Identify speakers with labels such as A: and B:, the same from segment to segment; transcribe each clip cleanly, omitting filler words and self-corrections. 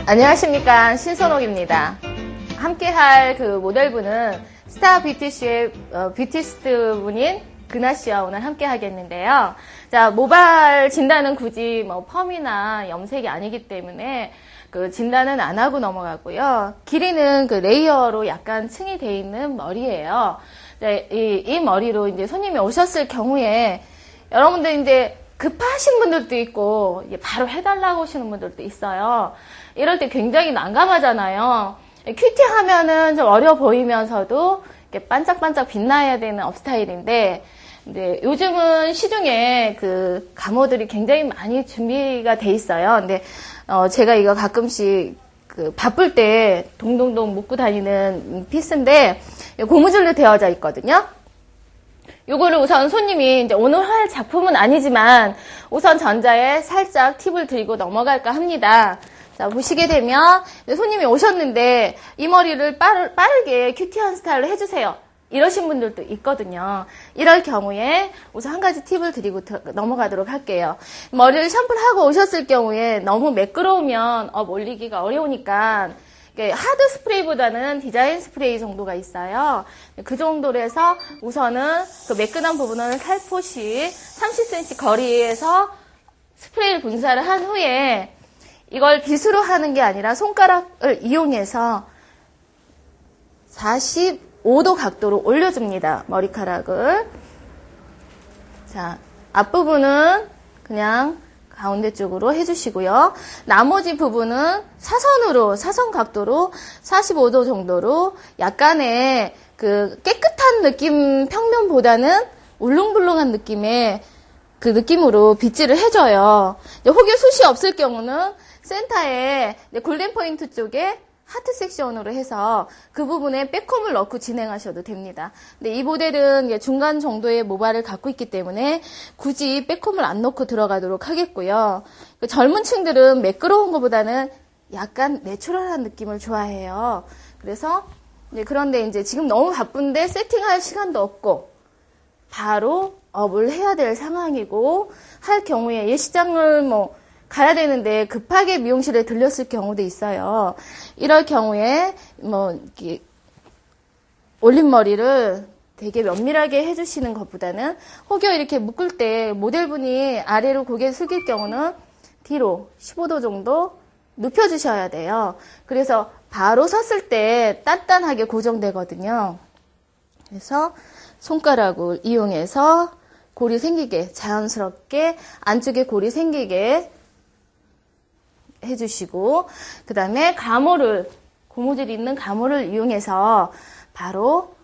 A: 안녕하십니까, 신선옥입니다. 함께할 그 모델분은 스타 뷰티쇼의 뷰티스트 분인 그나 씨와 오늘 함께 하겠는데요. 자, 모발 진단은 굳이 뭐 펌이나 염색이 아니기 때문에 그 진단은 안 하고 넘어가고요. 길이는 그 레이어로 약간 층이 돼 있는 머리예요. 이 머리로 이제 손님이 오셨을 경우에 여러분들 이제 급하신 분들도 있고 바로 해달라고 하시는 분들도 있어요. 이럴 때 굉장히 난감하잖아요. 큐티 하면은 좀 어려 보이면서도 이렇게 반짝반짝 빛나야 되는 업스타일인데, 이제 요즘은 시중에 그 가모들이 굉장히 많이 준비가 돼 있어요. 근데 제가 이거 가끔씩 그 바쁠 때 동동동 묶고 다니는 피스인데 고무줄로 되어져 있거든요. 요거를 우선 손님이 이제 오늘 할 작품은 아니지만 우선 전자에 살짝 팁을 드리고 넘어갈까 합니다. 자, 보시게 되면 손님이 오셨는데 이 머리를 빠르게 큐티한 스타일로 해주세요. 이러신 분들도 있거든요. 이럴 경우에 우선 한 가지 팁을 드리고 넘어가도록 할게요. 머리를 샴푸를 하고 오셨을 경우에 너무 매끄러우면 올리기가 어려우니까 하드 스프레이보다는 디자인 스프레이 정도가 있어요. 그 정도로 해서 우선은 그 매끈한 부분을 살포시 30cm 거리에서 스프레이를 분사를 한 후에 이걸 빗으로 하는 게 아니라 손가락을 이용해서 45도 각도로 올려줍니다. 머리카락을. 자, 앞부분은 그냥 가운데 쪽으로 해주시고요. 나머지 부분은 사선 각도로 45도 정도로 약간의 그 깨끗한 느낌 평면보다는 울렁불렁한 느낌의 그 느낌으로 빗질을 해줘요. 혹여 숱이 없을 경우는 센터에 골든 포인트 쪽에 하트 섹션으로 해서 그 부분에 백컴을 넣고 진행하셔도 됩니다. 근데 이 모델은 중간 정도의 모발을 갖고 있기 때문에 굳이 백컴을 안 넣고 들어가도록 하겠고요. 젊은 층들은 매끄러운 것보다는 약간 내추럴한 느낌을 좋아해요. 그래서 그런데 이제 지금 너무 바쁜데 세팅할 시간도 없고 바로 업을 해야 될 상황이고 할 경우에 예시장을 가야 되는데 급하게 미용실에 들렸을 경우도 있어요. 이럴 경우에 이렇게 올림머리를 되게 면밀하게 해주시는 것보다는 혹여 이렇게 묶을 때 모델분이 아래로 고개 숙일 경우는 뒤로 15도 정도 눕혀주셔야 돼요. 그래서 바로 섰을 때 단단하게 고정되거든요. 그래서 손가락을 이용해서 골이 생기게 자연스럽게 안쪽에 골이 생기게 해주시고 그 다음에 고무줄이 있는 가모를 이용해서 바로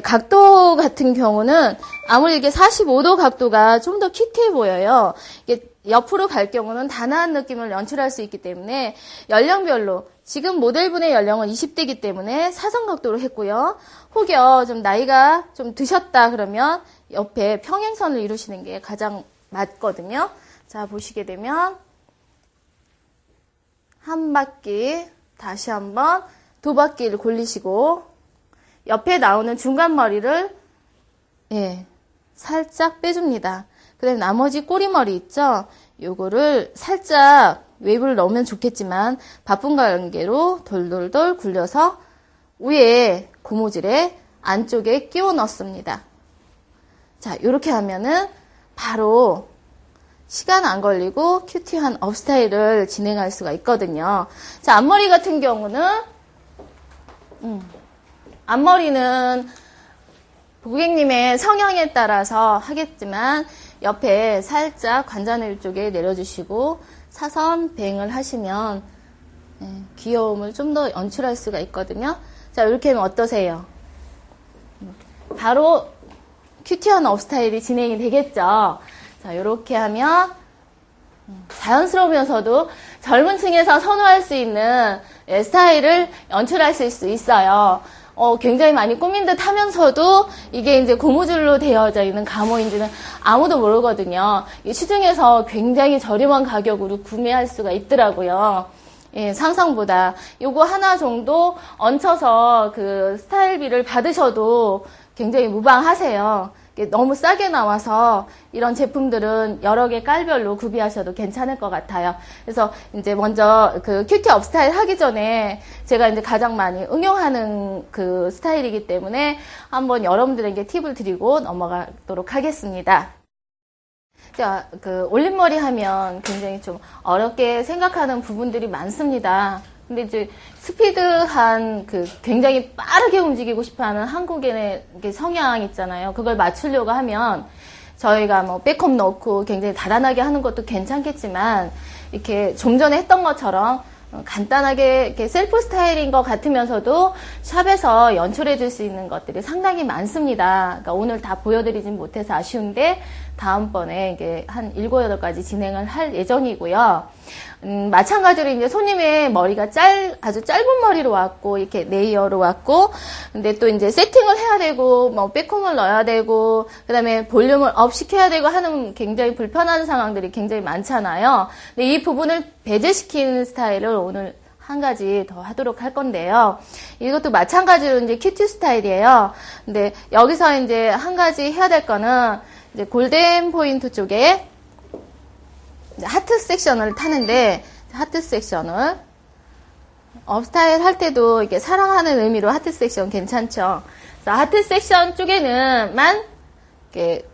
A: 각도 같은 경우는 아무리 이게 45도 각도가 좀 더 큐티해 보여요. 이게 옆으로 갈 경우는 단아한 느낌을 연출할 수 있기 때문에 연령별로 지금 모델분의 연령은 20대이기 때문에 사선 각도로 했고요. 혹여 좀 나이가 좀 드셨다 그러면 옆에 평행선을 이루시는 게 가장 맞거든요. 자, 보시게 되면 한 바퀴, 다시 한번 두 바퀴를 골리시고 옆에 나오는 중간 머리를 살짝 빼줍니다. 그 다음에 나머지 꼬리머리 있죠? 요거를 살짝 웨이브를 넣으면 좋겠지만 바쁜 관계로 돌돌돌 굴려서 위에 고무줄에 안쪽에 끼워 넣습니다. 자, 요렇게 하면은 바로 시간 안 걸리고 큐티한 업스타일을 진행할 수가 있거든요. 자, 앞머리 같은 경우는 앞머리는 고객님의 성향에 따라서 하겠지만 옆에 살짝 관자놀 쪽에 내려주시고 사선 뱅을 하시면 귀여움을 좀 더 연출할 수가 있거든요. 자, 이렇게 하면 어떠세요? 바로 큐티한 업스타일이 진행이 되겠죠. 자, 이렇게 하면 자연스러우면서도 젊은 층에서 선호할 수 있는 스타일을 연출하실 수 있어요. 굉장히 많이 꾸민 듯 하면서도 이게 이제 고무줄로 되어져 있는 가모인지는 아무도 모르거든요. 시중에서 굉장히 저렴한 가격으로 구매할 수가 있더라고요. 상상보다. 요거 하나 정도 얹혀서 그 스타일비를 받으셔도 굉장히 무방하세요. 너무 싸게 나와서 이런 제품들은 여러 개 깔별로 구비하셔도 괜찮을 것 같아요. 그래서 이제 먼저 그 큐티 업 스타일 하기 전에 제가 이제 가장 많이 응용하는 그 스타일이기 때문에 한번 여러분들에게 팁을 드리고 넘어가도록 하겠습니다. 자, 그 올림머리 하면 굉장히 좀 어렵게 생각하는 부분들이 많습니다. 근데 이제 스피드한 그 굉장히 빠르게 움직이고 싶어하는 한국인의 성향 있잖아요. 그걸 맞추려고 하면 저희가 뭐 백홈 넣고 굉장히 다단하게 하는 것도 괜찮겠지만 이렇게 좀 전에 했던 것처럼 간단하게 이렇게 셀프 스타일인 것 같으면서도 샵에서 연출해 줄 수 있는 것들이 상당히 많습니다. 그러니까 오늘 다 보여드리진 못해서 아쉬운데 다음번에 이게 한 7, 8가지 진행을 할 예정이고요. 마찬가지로 이제 손님의 머리가 아주 짧은 머리로 왔고, 이렇게 레이어로 왔고, 근데 또 이제 세팅을 해야 되고, 뭐, 백홈을 넣어야 되고, 그 다음에 볼륨을 업 시켜야 되고 하는 굉장히 불편한 상황들이 굉장히 많잖아요. 근데 이 부분을 배제시키는 스타일을 오늘 한 가지 더 하도록 할 건데요. 이것도 마찬가지로 이제 큐티 스타일이에요. 근데 여기서 이제 한 가지 해야 될 거는, 이제 골든 포인트 쪽에 하트 섹션을 타는데, 하트 섹션을 업 스타일 할 때도 이렇게 사랑하는 의미로 하트 섹션 괜찮죠? 그래서 하트 섹션 쪽에는만 이렇게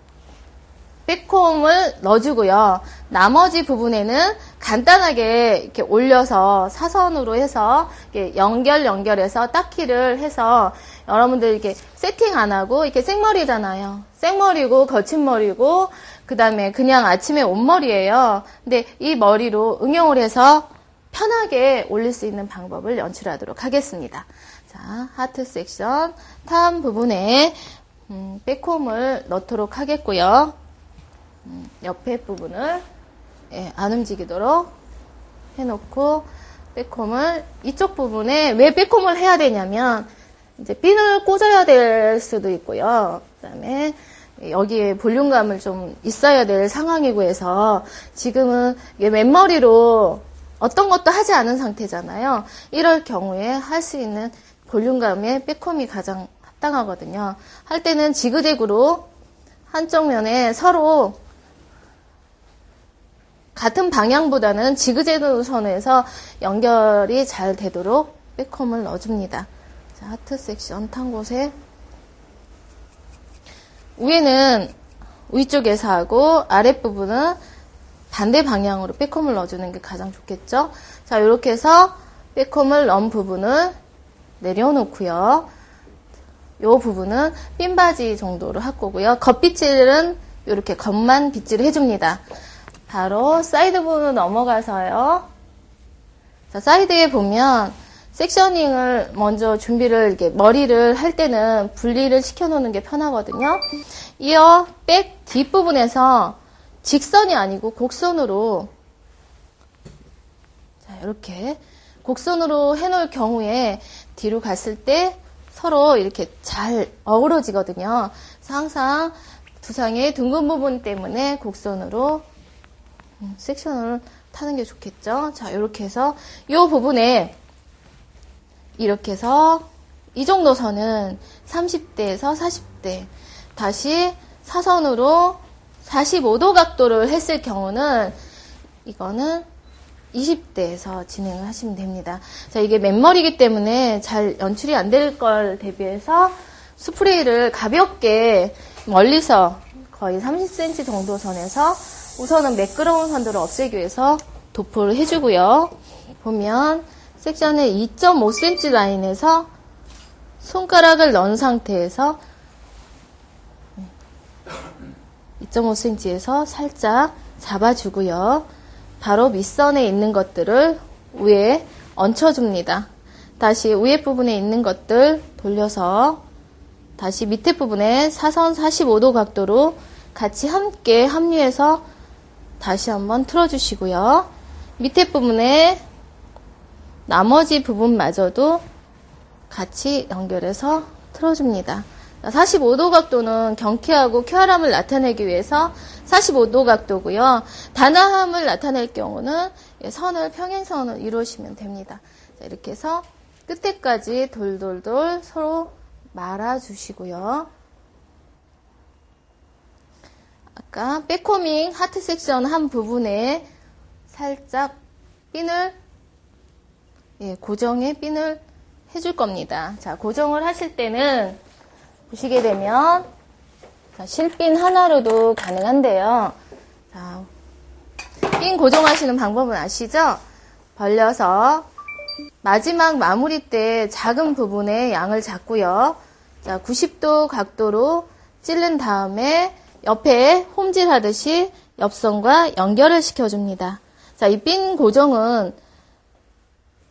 A: 백홈을 넣어주고요. 나머지 부분에는 간단하게 이렇게 올려서 사선으로 해서 이렇게 연결해서 딱히를 해서 여러분들 이렇게 세팅 안 하고 이렇게 생머리잖아요. 생머리고 거친 머리고 그 다음에 그냥 아침에 온머리예요. 근데 이 머리로 응용을 해서 편하게 올릴 수 있는 방법을 연출하도록 하겠습니다. 자, 하트 섹션 다음 부분에 백홈을 넣도록 하겠고요. 옆에 부분을 안 움직이도록 해놓고 백홈을 이쪽 부분에 왜 백홈을 해야 되냐면 이제 핀을 꽂아야 될 수도 있고요. 그다음에 여기에 볼륨감을 좀 있어야 될 상황이고 해서 지금은 맨머리로 어떤 것도 하지 않은 상태잖아요. 이럴 경우에 할 수 있는 볼륨감의 백홈이 가장 합당하거든요. 할 때는 지그재그로 한쪽 면에 서로 같은 방향보다는 지그재그 선에서 연결이 잘 되도록 백홈을 넣어줍니다. 자, 하트 섹션 탄 곳에 위에는 위쪽에서 하고 아랫부분은 반대 방향으로 백홈을 넣어주는 게 가장 좋겠죠. 자, 이렇게 해서 백홈을 넣은 부분을 내려놓고요. 이 부분은 핀바지 정도로 할 거고요. 겉빗질은 이렇게 겉만 빗질을 해줍니다. 바로 사이드 부분 넘어가서요. 자, 사이드에 보면 섹셔닝을 먼저 준비를 이렇게 머리를 할 때는 분리를 시켜 놓는 게 편하거든요. 이어 백 뒷부분에서 직선이 아니고 곡선으로 자, 이렇게 곡선으로 해 놓을 경우에 뒤로 갔을 때 서로 이렇게 잘 어우러지거든요. 그래서 항상 두상의 둥근 부분 때문에 곡선으로 섹션을 타는 게 좋겠죠. 자, 이렇게 해서 이 부분에 이렇게 해서 이 정도 선은 30대에서 40대 다시 사선으로 45도 각도를 했을 경우는 이거는 20대에서 진행을 하시면 됩니다. 자, 이게 맨머리이기 때문에 잘 연출이 안 될 걸 대비해서 스프레이를 가볍게 멀리서 거의 30cm 정도 선에서 우선은 매끄러운 선들을 없애기 위해서 도포를 해주고요. 보면 섹션의 2.5cm 라인에서 손가락을 넣은 상태에서 2.5cm에서 살짝 잡아주고요. 바로 밑선에 있는 것들을 위에 얹혀줍니다. 다시 위에 부분에 있는 것들 돌려서 다시 밑에 부분에 사선 45도 각도로 같이 함께 합류해서 다시 한번 틀어주시고요. 밑에 부분에 나머지 부분마저도 같이 연결해서 틀어줍니다. 45도 각도는 경쾌하고 쾌활함을 나타내기 위해서 45도 각도고요. 단아함을 나타낼 경우는 선을 평행선을 이루시면 됩니다. 자, 이렇게 해서 끝에까지 돌돌돌 서로 말아주시고요. 아까 백코밍 하트 섹션 한 부분에 살짝 핀을, 고정의 핀을 해줄 겁니다. 자, 고정을 하실 때는 보시게 되면 실핀 하나로도 가능한데요. 자, 핀 고정하시는 방법은 아시죠? 벌려서 마지막 마무리 때 작은 부분에 양을 잡고요. 자, 90도 각도로 찌른 다음에 옆에 홈질 하듯이 옆선과 연결을 시켜줍니다. 자, 이 핀 고정은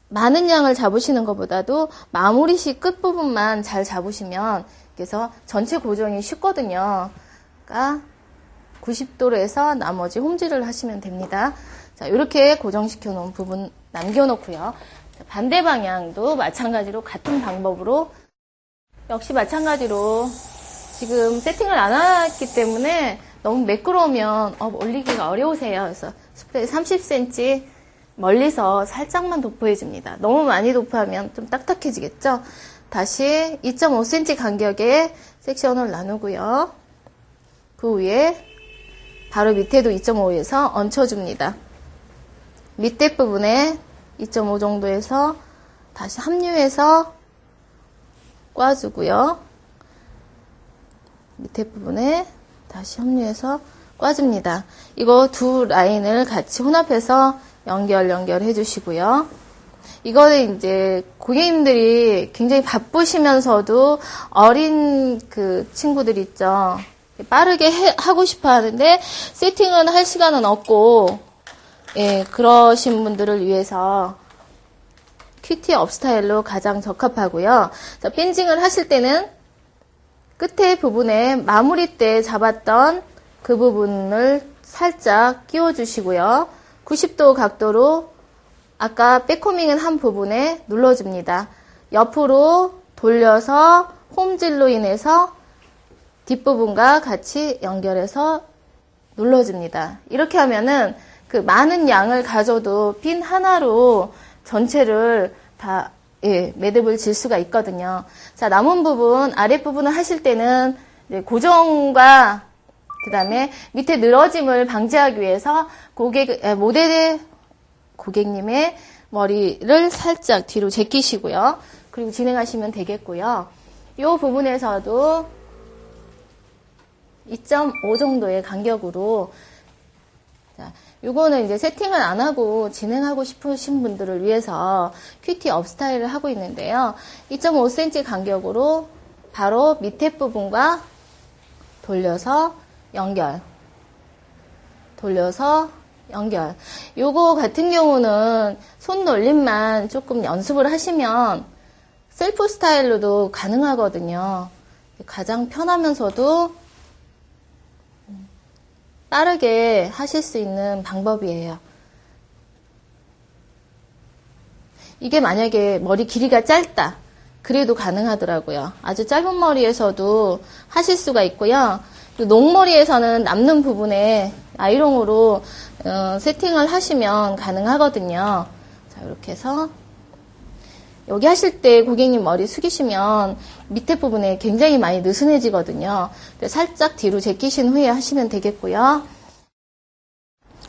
A: 많은 양을 잡으시는 것보다도 마무리시 끝부분만 잘 잡으시면 그래서 전체 고정이 쉽거든요. 그러니까 90도로 해서 나머지 홈질을 하시면 됩니다. 자, 이렇게 고정시켜 놓은 부분 남겨놓고요. 반대 방향도 마찬가지로 같은 방법으로 역시 마찬가지로 지금 세팅을 안 했기 때문에 너무 매끄러우면 올리기가 어려우세요. 그래서 스프레이 30cm 멀리서 살짝만 도포해줍니다. 너무 많이 도포하면 좀 딱딱해지겠죠? 다시 2.5cm 간격의 섹션을 나누고요. 그 위에 바로 밑에도 2.5에서 얹혀줍니다. 밑에 부분에 2.5 정도에서 다시 합류해서 꽈주고요. 밑에 부분에 다시 합류해서 꽈줍니다. 이거 두 라인을 같이 혼합해서 연결해 주시고요. 이거는 이제 고객님들이 굉장히 바쁘시면서도 어린 그 친구들 있죠. 빠르게 하고 싶어 하는데 세팅은 할 시간은 없고, 그러신 분들을 위해서 큐티 업스타일로 가장 적합하고요. 자, 핀징을 하실 때는 끝에 부분에 마무리 때 잡았던 그 부분을 살짝 끼워 주시고요. 90도 각도로 아까 백코밍은 한 부분에 눌러줍니다. 옆으로 돌려서 홈질로 인해서 뒷부분과 같이 연결해서 눌러줍니다. 이렇게 하면은 그 많은 양을 가져도 핀 하나로 전체를 다 매듭을 질 수가 있거든요. 자, 남은 부분, 아랫부분을 하실 때는 이제 고정과 그 다음에 밑에 늘어짐을 방지하기 위해서 고객님의 머리를 살짝 뒤로 제끼시고요. 그리고 진행하시면 되겠고요. 이 부분에서도 2.5 정도의 간격으로, 자, 요거는 이제 세팅을 안 하고 진행하고 싶으신 분들을 위해서 큐티 업스타일을 하고 있는데요. 2.5cm 간격으로 바로 밑에 부분과 돌려서 연결. 요거 같은 경우는 손 놀림만 조금 연습을 하시면 셀프 스타일로도 가능하거든요. 가장 편하면서도 빠르게 하실 수 있는 방법이에요. 이게 만약에 머리 길이가 짧다. 그래도 가능하더라고요. 아주 짧은 머리에서도 하실 수가 있고요. 농머리에서는 남는 부분에 아이롱으로 세팅을 하시면 가능하거든요. 자, 이렇게 해서 여기 하실 때 고객님 머리 숙이시면 밑에 부분에 굉장히 많이 느슨해지거든요. 살짝 뒤로 제끼신 후에 하시면 되겠고요.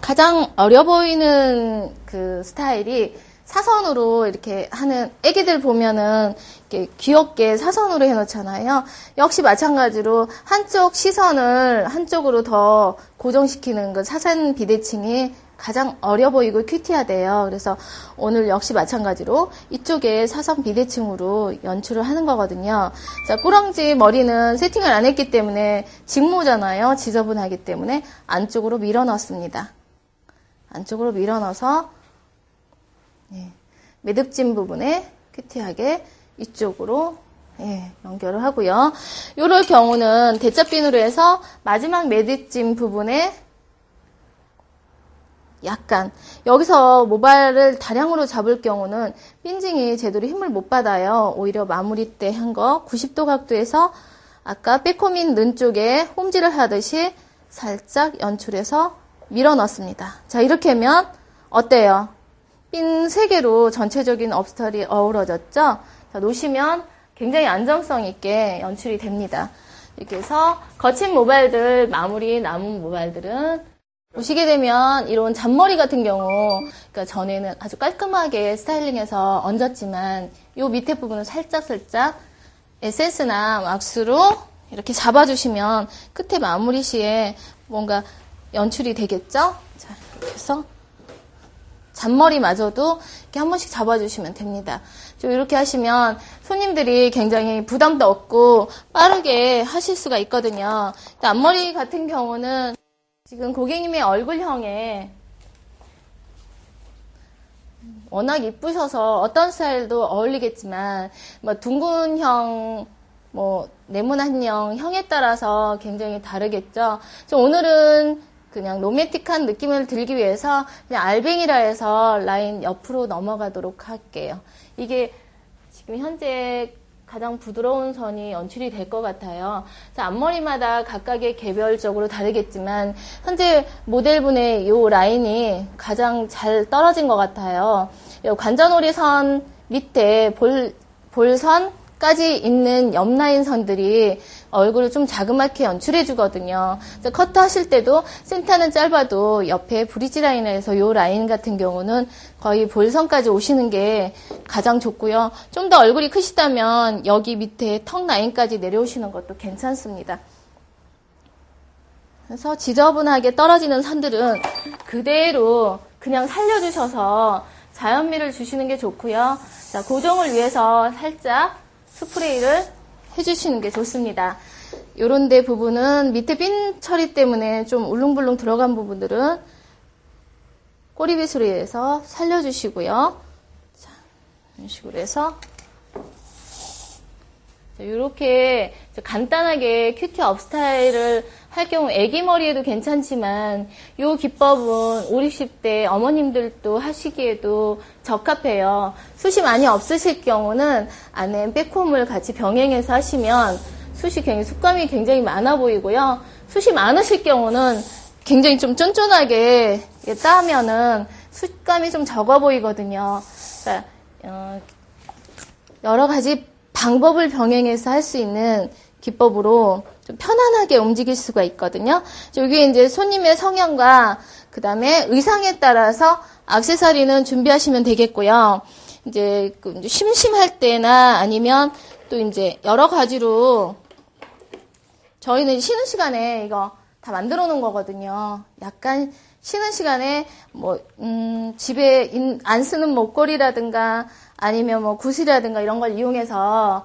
A: 가장 어려 보이는 그 스타일이 사선으로 이렇게 하는, 애기들 보면은 이렇게 귀엽게 사선으로 해놓잖아요. 역시 마찬가지로 한쪽 시선을 한쪽으로 더 고정시키는 그 사선 비대칭이 가장 어려 보이고 큐티하대요. 그래서 오늘 역시 마찬가지로 이쪽에 사선 비대칭으로 연출을 하는 거거든요. 자, 꼬랑지 머리는 세팅을 안 했기 때문에 직모잖아요. 지저분하기 때문에 안쪽으로 밀어 넣습니다. 안쪽으로 밀어 넣어서 매듭진 부분에 큐티하게 이쪽으로 연결을 하고요. 이럴 경우는 대자핀으로 해서 마지막 매듭진 부분에 약간 여기서 모발을 다량으로 잡을 경우는 핀징이 제대로 힘을 못 받아요. 오히려 마무리 때 한 거 90도 각도에서 아까 백코민 는 쪽에 홈질을 하듯이 살짝 연출해서 밀어 넣습니다. 자, 이렇게 하면 어때요? 핀 3개로 전체적인 업스타일이 어우러졌죠? 자, 놓으시면 굉장히 안정성 있게 연출이 됩니다. 이렇게 해서 거친 모발들, 마무리 남은 모발들은 보시게 되면 이런 잔머리 같은 경우, 그러니까 전에는 아주 깔끔하게 스타일링해서 얹었지만 요 밑에 부분을 살짝 에센스나 왁스로 이렇게 잡아주시면 끝에 마무리 시에 뭔가 연출이 되겠죠? 자, 이렇게 해서 잔머리마저도 이렇게 한 번씩 잡아주시면 됩니다. 좀 이렇게 하시면 손님들이 굉장히 부담도 없고 빠르게 하실 수가 있거든요. 앞머리 같은 경우는 지금 고객님의 얼굴형에 워낙 이쁘셔서 어떤 스타일도 어울리겠지만 뭐 둥근형, 뭐 네모난형 형에 따라서 굉장히 다르겠죠. 오늘은 그냥 로맨틱한 느낌을 들기 위해서 그냥 알뱅이라 해서 라인 옆으로 넘어가도록 할게요. 이게 지금 현재 가장 부드러운 선이 연출이 될 것 같아요. 앞머리마다 각각의 개별적으로 다르겠지만 현재 모델분의 이 라인이 가장 잘 떨어진 것 같아요. 관자놀이 선 밑에 볼선까지 있는 옆라인 선들이 얼굴을 좀 자그맣게 연출해 주거든요. 커트 하실 때도 센터는 짧아도 옆에 브릿지 라인에서 이 라인 같은 경우는 거의 볼선까지 오시는 게 가장 좋고요. 좀 더 얼굴이 크시다면 여기 밑에 턱 라인까지 내려오시는 것도 괜찮습니다. 그래서 지저분하게 떨어지는 선들은 그대로 그냥 살려주셔서 자연미를 주시는 게 좋고요. 자, 고정을 위해서 살짝 스프레이를 해주시는 게 좋습니다. 요런 데 부분은 밑에 핀 처리 때문에 좀 울릉불릉 들어간 부분들은 꼬리빗으로 해서 살려주시고요. 자, 이런 식으로 해서 이렇게 간단하게 큐티 업 스타일을 할 경우 애기 머리에도 괜찮지만 이 기법은 50, 60대 어머님들도 하시기에도 적합해요. 숱이 많이 없으실 경우는 안에 백홈을 같이 병행해서 하시면 숱감이 굉장히 많아 보이고요. 숱이 많으실 경우는 굉장히 좀 쫀쫀하게 따면은 숱감이 좀 적어 보이거든요. 그러니까 여러 가지 방법을 병행해서 할 수 있는 기법으로 좀 편안하게 움직일 수가 있거든요. 여기 이제 손님의 성향과 그 다음에 의상에 따라서 액세서리는 준비하시면 되겠고요. 이제 심심할 때나 아니면 또 이제 여러 가지로 저희는 쉬는 시간에 이거 다 만들어 놓은 거거든요. 약간 쉬는 시간에 집에 안 쓰는 목걸이라든가 아니면 구슬이라든가 이런 걸 이용해서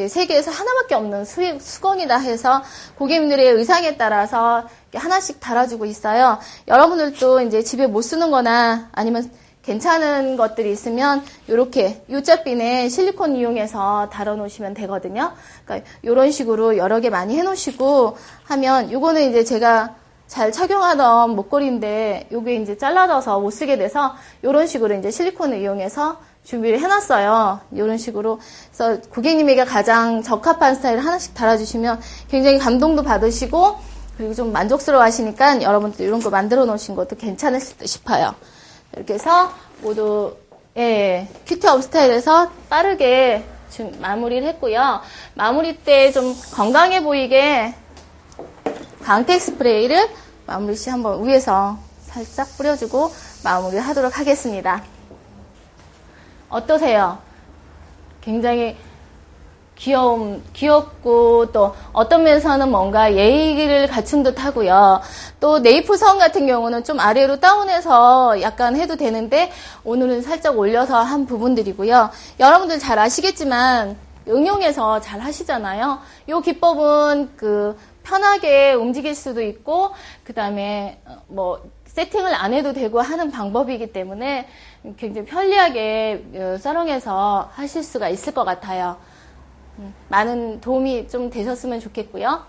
A: 세계에서 하나밖에 없는 수건이다 해서 고객님들의 의상에 따라서 하나씩 달아주고 있어요. 여러분들도 이제 집에 못 쓰는 거나 아니면 괜찮은 것들이 있으면 이렇게 U자핀에 실리콘 이용해서 달아 놓으시면 되거든요. 그러니까 이런 식으로 여러 개 많이 해 놓으시고 하면 요거는 이제 제가 잘 착용하던 목걸이인데 요게 이제 잘라져서 못 쓰게 돼서 이런 식으로 이제 실리콘을 이용해서 준비를 해놨어요. 이런 식으로. 그래서 고객님에게 가장 적합한 스타일을 하나씩 달아주시면 굉장히 감동도 받으시고, 그리고 좀 만족스러워 하시니까 여러분들 이런 거 만들어 놓으신 것도 괜찮으실 듯 싶어요. 이렇게 해서 모두, 큐티업 스타일에서 빠르게 지금 마무리를 했고요. 마무리 때 좀 건강해 보이게 광택 스프레이를 마무리 시 한번 위에서 살짝 뿌려주고 마무리를 하도록 하겠습니다. 어떠세요? 굉장히 귀엽고 또 어떤 면에서는 뭔가 예의를 갖춘 듯 하고요. 또 네이프 선 같은 경우는 좀 아래로 다운해서 약간 해도 되는데 오늘은 살짝 올려서 한 부분들이고요. 여러분들 잘 아시겠지만 응용해서 잘 하시잖아요. 이 기법은 편하게 움직일 수도 있고 그 다음에 세팅을 안 해도 되고 하는 방법이기 때문에 굉장히 편리하게 사롱에서 하실 수가 있을 것 같아요. 많은 도움이 좀 되셨으면 좋겠고요.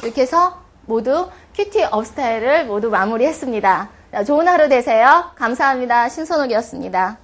A: 이렇게 해서 모두 큐티 업 스타일을 모두 마무리했습니다. 좋은 하루 되세요. 감사합니다. 신선옥이었습니다.